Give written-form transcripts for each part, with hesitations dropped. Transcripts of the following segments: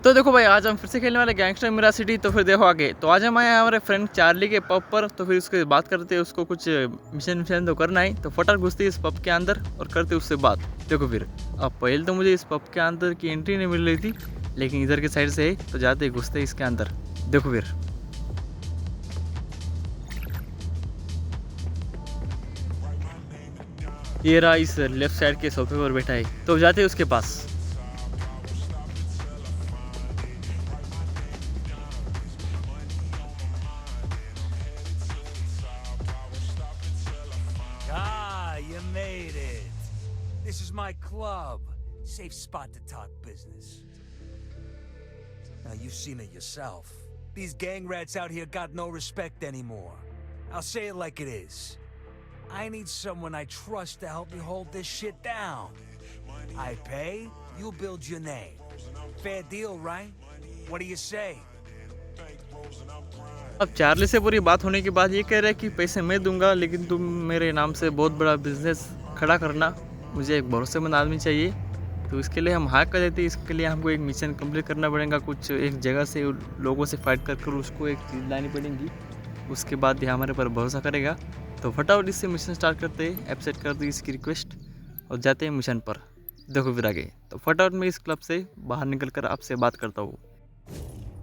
तो देखो भाई, आज हम फिर से खेलने वाले गैंगस्टर मिरा सिटी। तो फिर देखो आगे, तो आज हम आए हैं हमारे फ्रेंड चार्ली के पब पर। तो फिर उसके बात करते हैं, उसको कुछ मिशन तो करना ही। तो फटाक घुसते इस पब के अंदर और करते उससे बात। देखो फिर, अब पहले तो मुझे इस पब के अंदर की एंट्री नहीं मिल रही थी, लेकिन इधर के साइड से है तो जाते घुसते इसके अंदर। देखो फिर, ये रहा इस लेफ्ट साइड के सोफे पर बैठा है, तो जाते उसके पास। Ah, you made it. This is my club. Safe spot to talk business. Now, you've seen it yourself. These gang rats out here got no respect anymore. I'll say it like it is. I need someone I trust to help me hold this shit down. I pay, you build your name. Fair deal, right? What do you say? अब Charlie से पूरी बात होने के बाद ये कह रहा है कि पैसे मैं दूंगा, लेकिन तुम मेरे नाम से बहुत बड़ा बिजनेस खड़ा करना। मुझे एक भरोसेमंद आदमी चाहिए, तो इसके लिए हम हाँ कर देते हैं। इसके लिए हमको एक मिशन कंप्लीट करना पड़ेगा। कुछ एक जगह से लोगों से फाइट कर उसको एक चीज़ लानी पड़ेगी। उसके बाद ये हमारे पर भरोसा करेगा। तो फटाफट इससे मिशन स्टार्ट करते हैं, एक्सेप्ट करते हैं इसकी रिक्वेस्ट और जाते हैं मिशन पर। देखो फिर आगे, तो फटाफट मैं इस क्लब से बाहर निकल कर आपसे बात करता हूँ।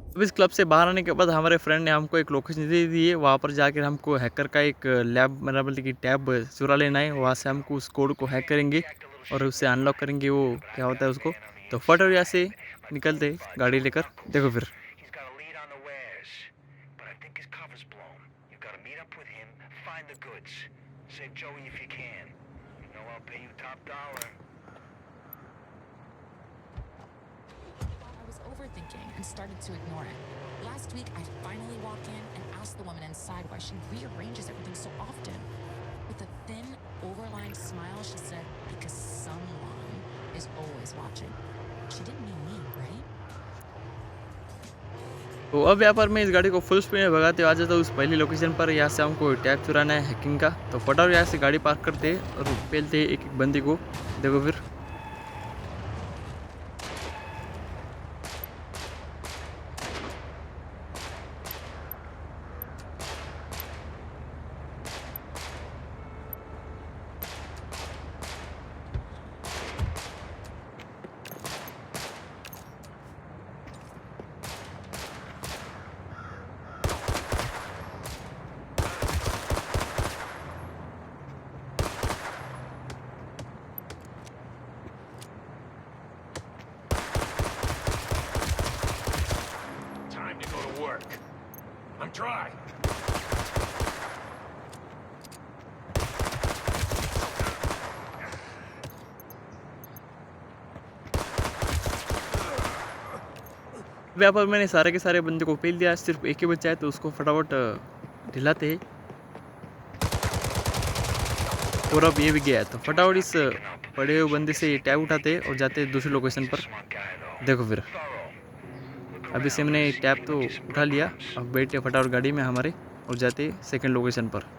अब इस क्लब से बाहर आने के बाद हमारे फ्रेंड ने हमको एक लोकेशन दे दी है। वहाँ पर जाकर हमको हैकर का एक लैब मतलब की टैब चुरा लेना है। वहाँ से हमको उस कोड को हैक करेंगे और उससे अनलॉक करेंगे। वो क्या होता है उसको, तो फटाफट यहाँ से निकलते गाड़ी लेकर। देखो फिर, He's got a lead on the wares, but I think his cover's blown. You gotta meet up with him, find the goods. Save Joey if you can. You know I'll pay you top dollar. I was overthinking and started to ignore it. Last week, I finally walk in and ask the woman inside why she rearranges everything so often. With a thin, overlined smile, she said, because someone is always watching. She didn't mean me, right? तो अब यहाँ पर मैं इस गाड़ी को full speed में भगाते हुए आ जाता हूँ उस पहली लोकेशन पर। यहाँ से हमको टैब चुराना है हैकिंग का। तो फटाफट यहाँ से गाड़ी पार्क करते और पेलते एक एक बंदी को। देखो फिर, Time to go to work. I'm dry. अब यहाँ पर मैंने सारे के सारे बंदे को पेल दिया। सिर्फ एक ही बच्चा है, तो उसको फटाफट ढिलाते हैं। और अब ये भी गया है, तो फटाफट इस पड़े हुए बंदे से टैब उठाते हैं और जाते हैं दूसरी लोकेशन पर। देखो फिर, अभी से मैंने टैब तो उठा लिया। अब बैठे फटाफट गाड़ी में हमारे और जाते सेकंड लोकेशन पर।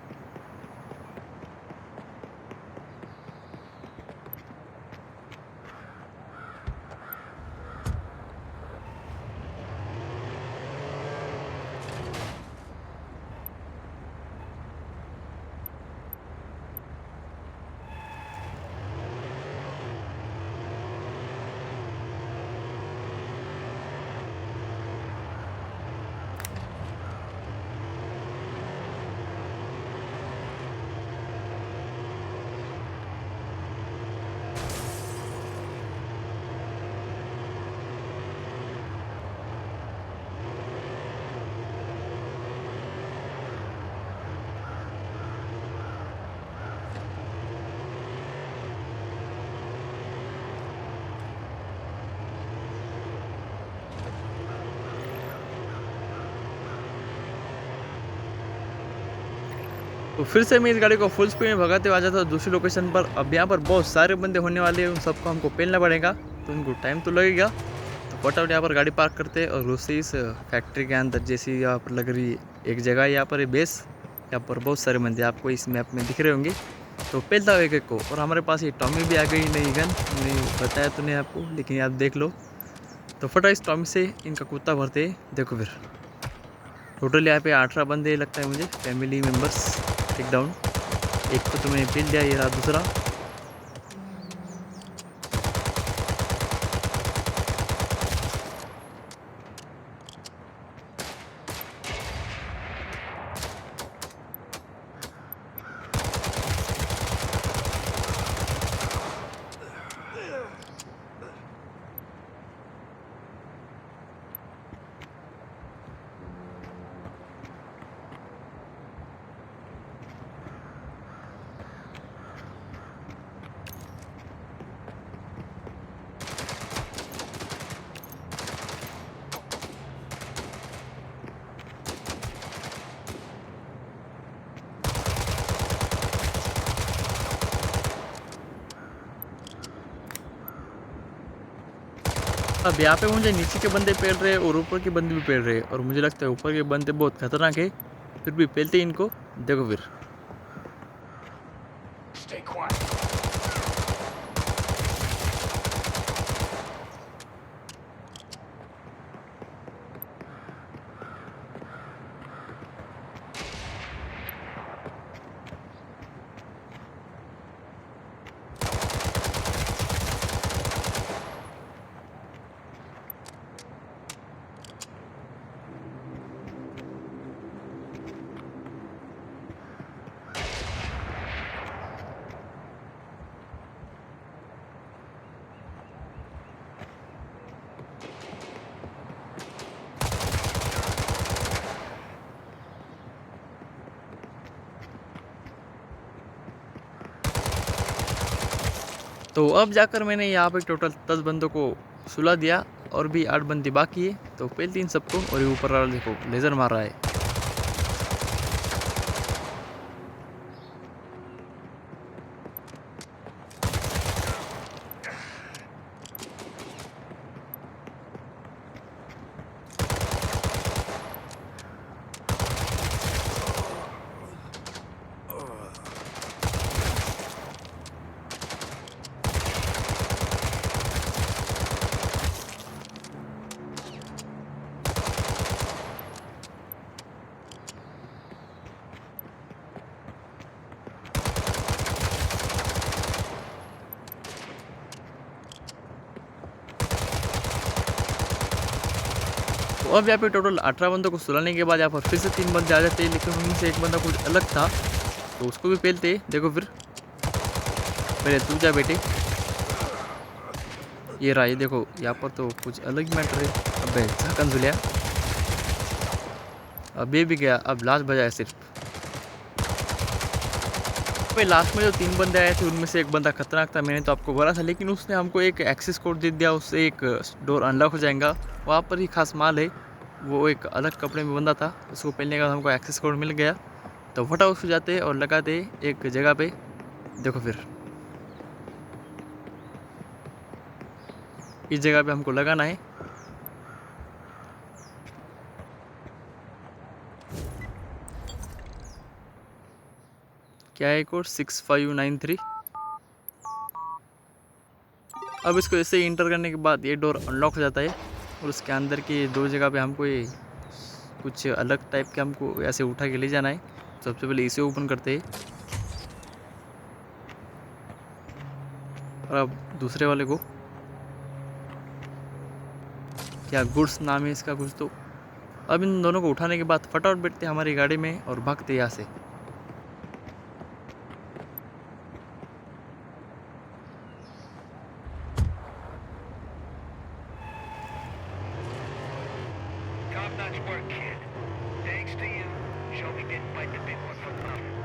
तो फिर से मैं इस गाड़ी को फुल स्पीड में भगाते हुए आ जाता हूँ दूसरी लोकेशन पर। अब यहाँ पर बहुत सारे बंदे होने वाले हैं, उन सबको हमको पेलना पड़ेगा, तो उनको टाइम तो लगेगा। तो फटाफट यहाँ पर गाड़ी पार्क करते हैं और उससे इस फैक्ट्री के अंदर जैसी यहाँ पर लग रही एक जगह, यहाँ पर बेस, यहाँ पर बहुत सारे बंदे आपको इस मैप में दिख रहे होंगे। तो पेलता हुआ एक एक को। और हमारे पास ये टॉमी भी आ गई नई गन, मैंने बताया तो नहीं आपको, लेकिन आप देख लो। तो फटा इस टॉमी से इनका कुत्ता भरते देखो फिर। टोटल यहाँ पे 18 बंदे लगता है मुझे, फैमिली मेम्बर्स टेक डाउन। एक को तो मैंने पील दिया, ये रहा दूसरा। अब यहाँ पे मुझे नीचे के बंदे पेल रहे हैं और ऊपर के बंदे भी पेल रहे हैं, और मुझे लगता है ऊपर के बंदे बहुत खतरनाक है, फिर भी पेलते इनको देखो फिर। Stay quiet. तो अब जाकर मैंने यहाँ पे टोटल 10 बंदों को सुला दिया, और भी 8 बंदे बाकी है। तो पेलते इन सबको, और ये ऊपर वाला देखो लेज़र मार रहा है। तो अब यहाँ पे टोटल 18 बंदों को सुलाने के बाद यहाँ पर फिर से 3 बंदे आ जाते हैं, लेकिन उनमें से एक बंदा कुछ अलग था, तो उसको भी पेलते देखो फिर। पहले तू जा बेटे, ये रहा। ये देखो यहाँ पर तो कुछ अलग ही मैटर है। अब झाकन जुलिया, अब ये भी गया, अब लास्ट बजाया सिर्फ। भाई लास्ट में जो 3 बंदे आए थे उनमें से एक बंदा खतरनाक था, मैंने तो आपको बोला था, लेकिन उसने हमको एक एक्सेस कोड दे दिया, उससे एक डोर अनलॉक हो जाएगा। वहाँ पर ही खास माल है, वो एक अलग कपड़े में बंदा था, उसको पहनने के बाद हमको एक्सेस कोड मिल गया। तो फटा उसको जाते और लगाते एक जगह पे देखो फिर। इस जगह पे हमको लगाना है। क्या है कोड 6593। अब इसको ऐसे ही इंटर करने के बाद ये डोर अनलॉक हो जाता है, और उसके अंदर की 2 जगह पे हमको ये कुछ अलग टाइप के हमको ऐसे उठा के ले जाना है। सबसे पहले इसे ओपन करते हैं, और अब दूसरे वाले को, क्या गुड्स नाम है इसका कुछ। तो अब इन दोनों को उठाने के बाद फटाफट बैठते हमारी गाड़ी में और भागते यहाँ से। Top-notch work, kid. Thanks to you, Shelby didn't fight the big one for nothing.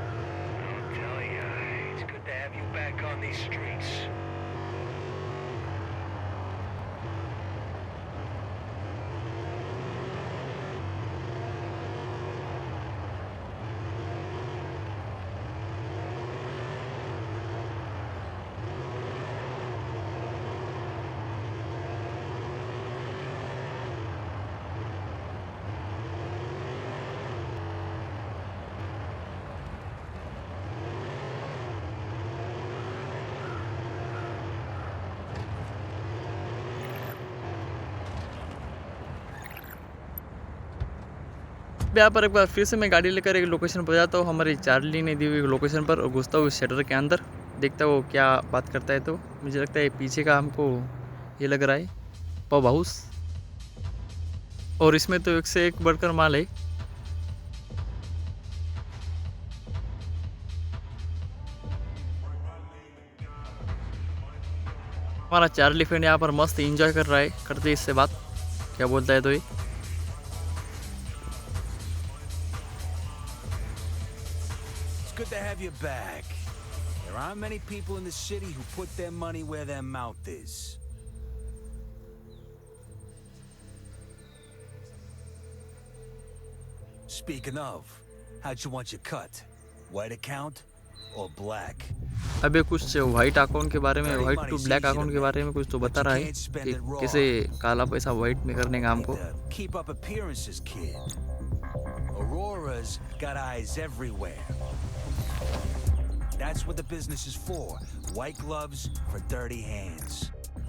I'll tell ya, it's good to have you back on these streets. अब यहाँ पर एक बार फिर से मैं गाड़ी लेकर एक लोकेशन पर जाता हूँ, हमारी चार्ली ने दी हुई लोकेशन पर, और घुसता हूँ शटर के अंदर, देखता हूँ क्या बात करता है। तो मुझे लगता है पीछे का हमको ये लग रहा है पब हाउस, और इसमें तो एक से एक बढ़कर माल है। हमारा चार्ली फ्रेंड यहाँ पर मस्त एंजॉय कर रहा है, करते इससे बात, क्या बोलता है तो ये। It's good to have you back. There aren't many people in the city who put their money where their mouth is. Speaking of, how'd you want your cut? White account or black? अबे कुछ white account के बारे में, white to black account के बारे में कुछ तो बता रहा है कि कैसे काला पैसा वाइट में करने का हमको। Keep up appearances, kid. Aurora's got eyes everywhere. That's what the business is for. White gloves for dirty hands.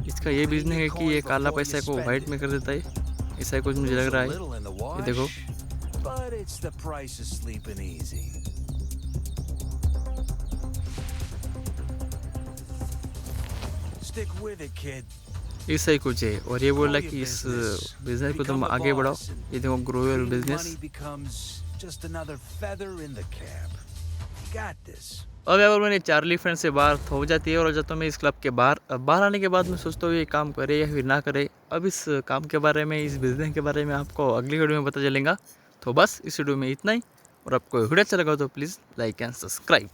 इसका ये बिजनेस है कि ये काला पैसा को वाइट में कर देता है, ऐसा कुछ मुझे लग रहा है। ये देखो, but it's the price of sleeping easy. Stick with it, kid. ऐसा ही कुछ है, और ये बोला कि इस बिजनेस को तुम आगे बढ़ाओ। ये देखो, grow your business. Money becomes just another feather in the cap. You got this. अब यार मैंने चार्ली फ्रेंड से बाहर हो जाती है और जाता हूँ मैं इस क्लब के बाहर। अब बाहर आने के बाद मैं सोचता हूँ ये काम करे या फिर ना करे। अब इस काम के बारे में, इस बिजनेस के बारे में आपको अगली वीडियो में पता चलेगा। तो बस इस वीडियो में इतना ही, और आपको वीडियो अच्छा लगा तो प्लीज़ लाइक एंड सब्सक्राइब।